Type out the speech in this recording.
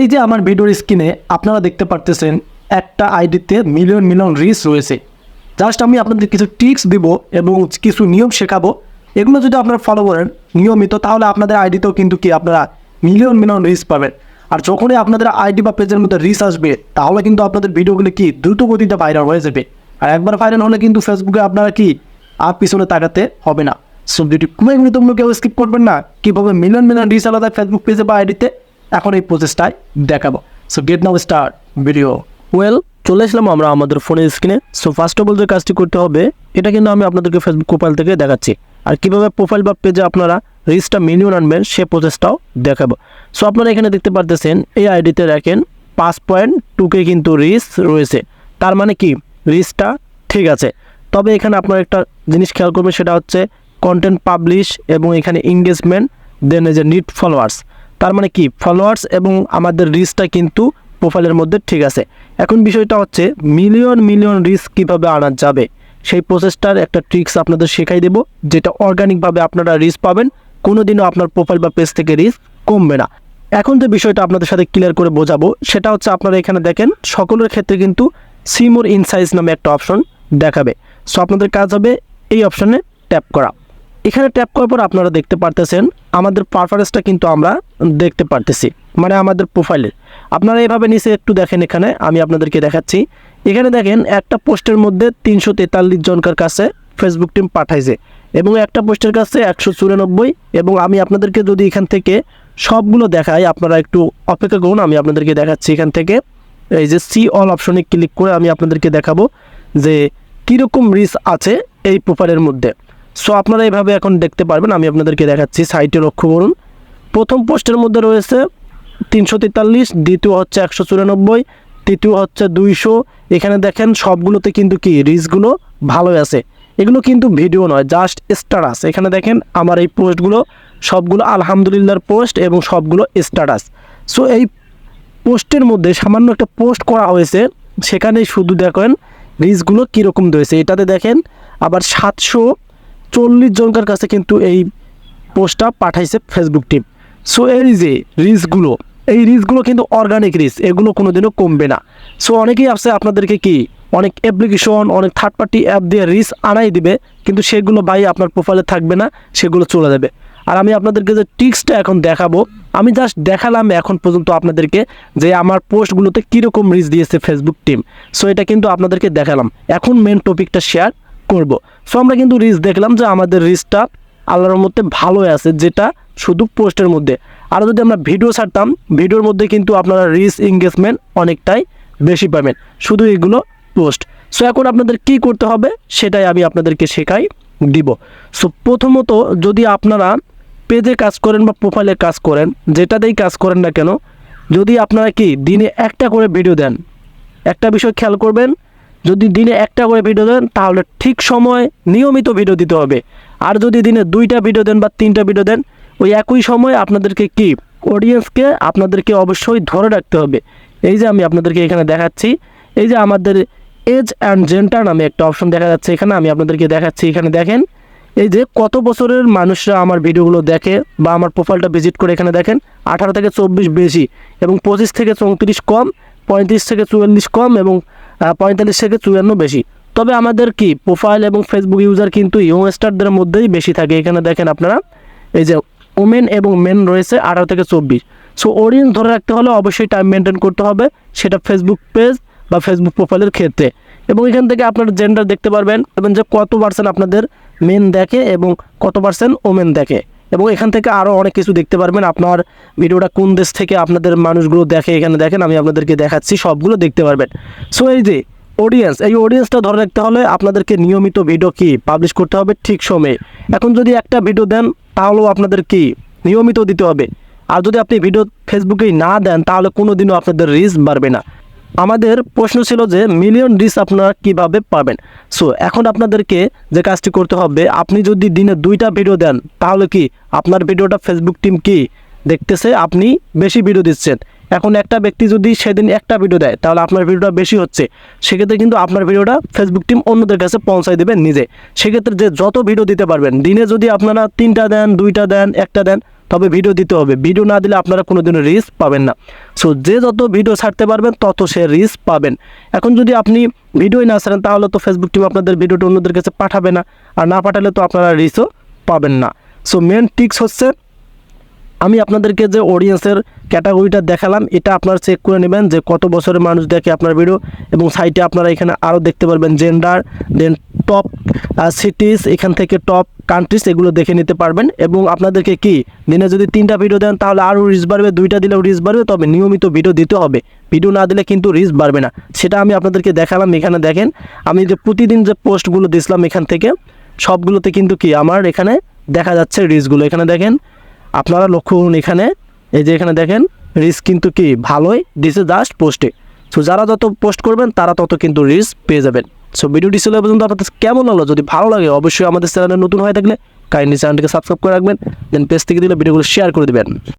এই যে আমার ভিডিওর স্ক্রিনে আপনারা দেখতে পারতেছেন একটা আইডিতে মিলিয়ন মিলিয়ন রিচ রয়েছে। জাস্ট আমি আপনাদের কিছু টিপস দিব এবং কিছু নিয়ম শেখাবো। এগুলো যদি আপনারা ফলো করেন নিয়মিত, তাহলে আপনাদের আইডিতেও কিন্তু কি আপনারা মিলিয়ন মিলিয়ন রিচ পাবেন। আর যখনই আপনাদের আইডি বা পেজের মধ্যে রিচ আসবে, তাহলে কিন্তু আপনাদের ভিডিওগুলো কি দ্রুত গতিতে ভাইরাল হয়ে যাবে। আর একবার ভাইরাল হলে কিন্তু ফেসবুকে আপনারা কি আর পিছনে তাকাতে হবে না। সো ভিডিওটি খুবই গুরুত্বপূর্ণ, কেউ স্কিপ করবেন না। কীভাবে মিলিয়ন মিলিয়ন রিচ আলাদা ফেসবুক পেজে বা আইডিতে, এখন এই প্রসেসটাই দেখাবো। সো গেট নাও স্টার্ট ভিডিও। চলে আসলাম আমরা আমাদের ফোনের স্ক্রিনে। সো ফার্স্ট অফ অল যে কাজটি করতে হবে, এটা কিন্তু আমি আপনাদেরকে ফেসবুক প্রোফাইল থেকে দেখাচ্ছি। আর কীভাবে প্রোফাইল বা পেজে আপনারা রিচটা মিলিয়ন আনবেন সে প্রসেসটাও দেখাবো। সো আপনারা এখানে দেখতে পারতেছেন এই আইডিতে দেখেন 5.2K কিন্তু রিচ রয়েছে। তার মানে কি রিচটা ঠিক আছে। তবে এখানে আপনারা একটা জিনিস খেয়াল করবেন, সেটা হচ্ছে কন্টেন্ট পাবলিশ এবং এখানে এঙ্গেজমেন্ট, দেন এই যে নিড ফলোয়ার্স। তার মানে কি ফলোয়ার্স এবং আমাদের রিচটা কিন্তু প্রোফাইলের মধ্যে ঠিক আছে। এখন বিষয়টা হচ্ছে মিলিয়ন মিলিয়ন রিচ কীভাবে আনা যাবে, সেই প্রসেসটার একটা ট্রিক্স আপনাদের শেখাই দেব, যেটা অর্গানিকভাবে আপনারা রিচ পাবেন। কোনোদিনও আপনার প্রোফাইল বা পেজ থেকে রিচ কমবে না। এখন যে বিষয়টা আপনাদের সাথে ক্লিয়ার করে বোঝাবো, সেটা হচ্ছে আপনারা এখানে দেখেন সকলের ক্ষেত্রে কিন্তু সি মোর ইনসাইটস নামে একটা অপশন দেখাবে। সো আপনাদের কাজ হবে এই অপশনে ট্যাপ করা। এখানে ট্যাপ করার পর আপনারা দেখতে পারতেছেন আমাদের পারফরমেন্সটা কিন্তু আমরা দেখতে পারতেছি, মানে আমাদের প্রোফাইলে। আপনারা এভাবে নিচে একটু দেখেন, এখানে আমি আপনাদেরকে দেখাচ্ছি। এখানে দেখেন একটা পোস্টের মধ্যে 343 জনকার কাছে ফেসবুক টিম পাঠাইছে এবং একটা পোস্টের কাছে 194। এবং আমি আপনাদেরকে যদি এখান থেকে সবগুলো দেখাই, আপনারা একটু অপেক্ষা করুন, আমি আপনাদেরকে দেখাচ্ছি। এখান থেকে এই যে সি অল অপশনে ক্লিক করে আমি আপনাদেরকে দেখাবো যে কীরকম রিচ আছে এই প্রোফাইলের মধ্যে। সো আপনারা এইভাবে এখন দেখতে পারবেন, আমি আপনাদেরকে দেখাচ্ছি। সাইটে লক্ষ্য করুন, প্রথম পোস্টের মধ্যে রয়েছে 343, দ্বিতীয় হচ্ছে 194, তৃতীয় হচ্ছে 200। এখানে দেখেন সবগুলোতে কিন্তু কি রিচগুলো ভালোই আছে। এগুলো কিন্তু ভিডিও নয়, জাস্ট স্ট্যাটাস। এখানে দেখেন আমার এই পোস্টগুলো সবগুলো আলহামদুলিল্লাহর পোস্ট এবং সবগুলো স্ট্যাটাস। সো এই পোস্টের মধ্যে সামান্য একটা পোস্ট করা হয়েছে, সেখানেই শুধু দেখেন রিচগুলো কীরকম রয়েছে। এটাতে দেখেন আবার 740 জনকার কাছে কিন্তু এই পোস্টটা পাঠাইছে ফেসবুক টিম। সো এই যে রিচগুলো, এই রিচগুলো কিন্তু অর্গানিক রিচ, এগুলো কোনোদিনও কমবে না। সো অনেকেই আছে আপনাদেরকে কি অনেক অ্যাপ্লিকেশন, অনেক থার্ড পার্টি অ্যাপ দিয়ে রিচ আনাই দিবে, কিন্তু সেগুলো ভাই আপনার প্রোফাইলে থাকবে না, সেগুলো চলে যাবে। আর আমি আপনাদেরকে যে ট্রিক্সটা এখন দেখাবো, আমি জাস্ট দেখালাম এখন পর্যন্ত আপনাদেরকে যে আমার পোস্টগুলোতে কীরকম রিচ দিয়েছে ফেসবুক টিম। সো এটা কিন্তু আপনাদেরকে দেখালাম। এখন মেন টপিকটা শেয়ার করব। সো আমরা কিন্তু রিচ দেখলাম যে আমাদের রিচটা আল্লাহর মধ্যে ভালোই আছে, যেটা শুধু পোস্টের মধ্যে। আর যদি আমরা ভিডিও ছাড়তাম, ভিডিওর মধ্যে কিন্তু আপনারা রিচ এঙ্গেজমেন্ট অনেকটাই বেশি পাবেন, শুধু এগুলো পোস্ট। সো এখন আপনাদের কি করতে হবে সেটাই আমি আপনাদেরকে শেখাই দিব। সো প্রথমত যদি আপনারা পেজে কাজ করেন বা প্রোফাইলে কাজ করেন, যেটাতেই কাজ করেন না কেন, যদি আপনারা কি দিনে একটা করে ভিডিও দেন, একটা বিষয় খেয়াল করবেন, যদি দিনে একটা করে ভিডিও দেন তাহলে ঠিক সময় নিয়মিত ভিডিও দিতে হবে। আর যদি দিনে 2টা ভিডিও দেন বা 3টা ভিডিও দেন, ওই একই সময় আপনাদেরকে কি অডিয়েন্সকে আপনাদেরকে অবশ্যই ধরে রাখতে হবে। এই যে আমি আপনাদেরকে এখানে দেখাচ্ছি, এই যে আমাদের এজ অ্যান্ড জেন্ডার নামে একটা অপশন দেখা যাচ্ছে এখানে, আমি আপনাদেরকে দেখাচ্ছি। এখানে দেখেন এই যে কত বছরের মানুষরা আমার ভিডিওগুলো দেখে বা আমার প্রোফাইলটা ভিজিট করে। এখানে দেখেন 18 থেকে 24 বেশি এবং 25 থেকে 34 কম, 35 থেকে 44 কম এবং 45 থেকে 54 বেশি। তবে আমাদের কি প্রোফাইল এবং ফেসবুক ইউজার কিন্তু ইয়ংস্টারদের মধ্যেই বেশি থাকে। এখানে দেখেন আপনারা এই যে ওমেন এবং মেন রয়েছে 18 থেকে 24। সো অডিয়েন্স ধরে রাখতে হলে অবশ্যই টাইম মেনটেন করতে হবে, সেটা ফেসবুক পেজ বা ফেসবুক প্রোফাইলের ক্ষেত্রে। এবং এখান থেকে আপনার জেন্ডার দেখতে পারবেন এবং যে কত পার্সেন্ট আপনাদের মেন দেখে এবং কত পার্সেন্ট ওমেন দেখে। এবং এখান থেকে আরও অনেক কিছু দেখতে পারবেন, আপনার ভিডিওটা কোন দেশ থেকে আপনাদের মানুষগুলো দেখে। এখানে দেখেন আমি আপনাদেরকে দেখাচ্ছি, সবগুলো দেখতে পারবেন। সো এই যে অডিয়েন্স, এই অডিয়েন্সটা ধরে রাখতে হলে আপনাদেরকে নিয়মিত ভিডিও কি পাবলিশ করতে হবে ঠিক সময়ে। এখন যদি একটা ভিডিও দেন তাহলেও আপনাদের কি নিয়মিত দিতে হবে। আর যদি আপনি ভিডিও ফেসবুকেই না দেন তাহলে কোনো দিনও আপনাদের রিচ বাড়বে না। আমাদের প্রশ্ন ছিল যে মিলিয়ন রিচ আপনারা কিভাবে পাবেন। সো এখন আপনাদেরকে যে কাজটি করতে হবে, আপনি যদি দিনে 2টা ভিডিও দেন তাহলে কি আপনার ভিডিওটা ফেসবুক টিম কি দেখতেছে, আপনি বেশি ভিডিও দিচ্ছেন। এখন একটা ব্যক্তি যদি সেদিন একটা ভিডিও দেয় তাহলে আপনার ভিডিওটা বেশি হচ্ছে, সেক্ষেত্রে কিন্তু আপনার ভিডিওটা ফেসবুক টিম অন্যদের কাছে পৌঁছায় দেবেন নিজে। সেক্ষেত্রে যে যত ভিডিও দিতে পারবেন, দিনে যদি আপনারা 3টা দেন, 2টা দেন, একটা দেন, তবে ভিডিও দিতে হবে। ভিডিও না দিলে আপনারা কোনোদিনও রিস্ক পাবেন না। সো যে যত ভিডিও ছাড়তে পারবেন তত সে রিস্ক পাবেন। এখন যদি আপনি ভিডিওই না ছাড়েন তাহলে তো ফেসবুক টিম আপনাদের ভিডিওটা অন্যদের কাছে পাঠাবে না, আর না পাঠালে তো আপনারা রিস্কও পাবেন না। সো মেন টিক্স হচ্ছে, আমি আপনাদেরকে যে অডিয়েন্সের ক্যাটাগরিটা দেখালাম এটা আপনারা চেক করে নেবেন যে কত বছরের মানুষ দেখে আপনার ভিডিও, এবং সাইটে আপনারা এখানে আরও দেখতে পারবেন জেন্ডার, দেন টপ সিটিজ, এখান থেকে টপ কান্ট্রিজ, এগুলো দেখে নিতে পারবেন। এবং আপনাদেরকে কি দিনে যদি 3টা ভিডিও দেন তাহলে আরও রিস্ক বাড়বে, 2টা দিলেও রিস্ক বাড়বে, তবে নিয়মিত ভিডিও দিতে হবে। ভিডিও না দিলে কিন্তু রিস্ক বাড়বে না, সেটা আমি আপনাদেরকে দেখালাম। এখানে দেখেন আমি যে প্রতিদিন যে পোস্টগুলো দিছিলাম এখান থেকে সবগুলোতে কিন্তু কি আমার এখানে দেখা যাচ্ছে রিস্কগুলো। এখানে দেখেন আপনারা লক্ষ্য করুন, এখানে এই যে এখানে দেখেন রিস্ক কিন্তু কি ভালোই দিছে জাস্ট পোস্টে। সো যারা যত পোস্ট করবেন তারা তত কিন্তু রিস্ক পেয়ে যাবেন। সো ভিডিওটি ছিল এ পর্যন্ত। আপনাদের কেমন লাগলো? যদি ভালো লাগে অবশ্যই আমাদের চ্যানেলে নতুন হয়ে থাকলে কাইন্ডলি চ্যানেলটিকে সাবস্ক্রাইব করে রাখবেন, দেন পেজ থেকে দিলে ভিডিওগুলো শেয়ার করে দেবেন।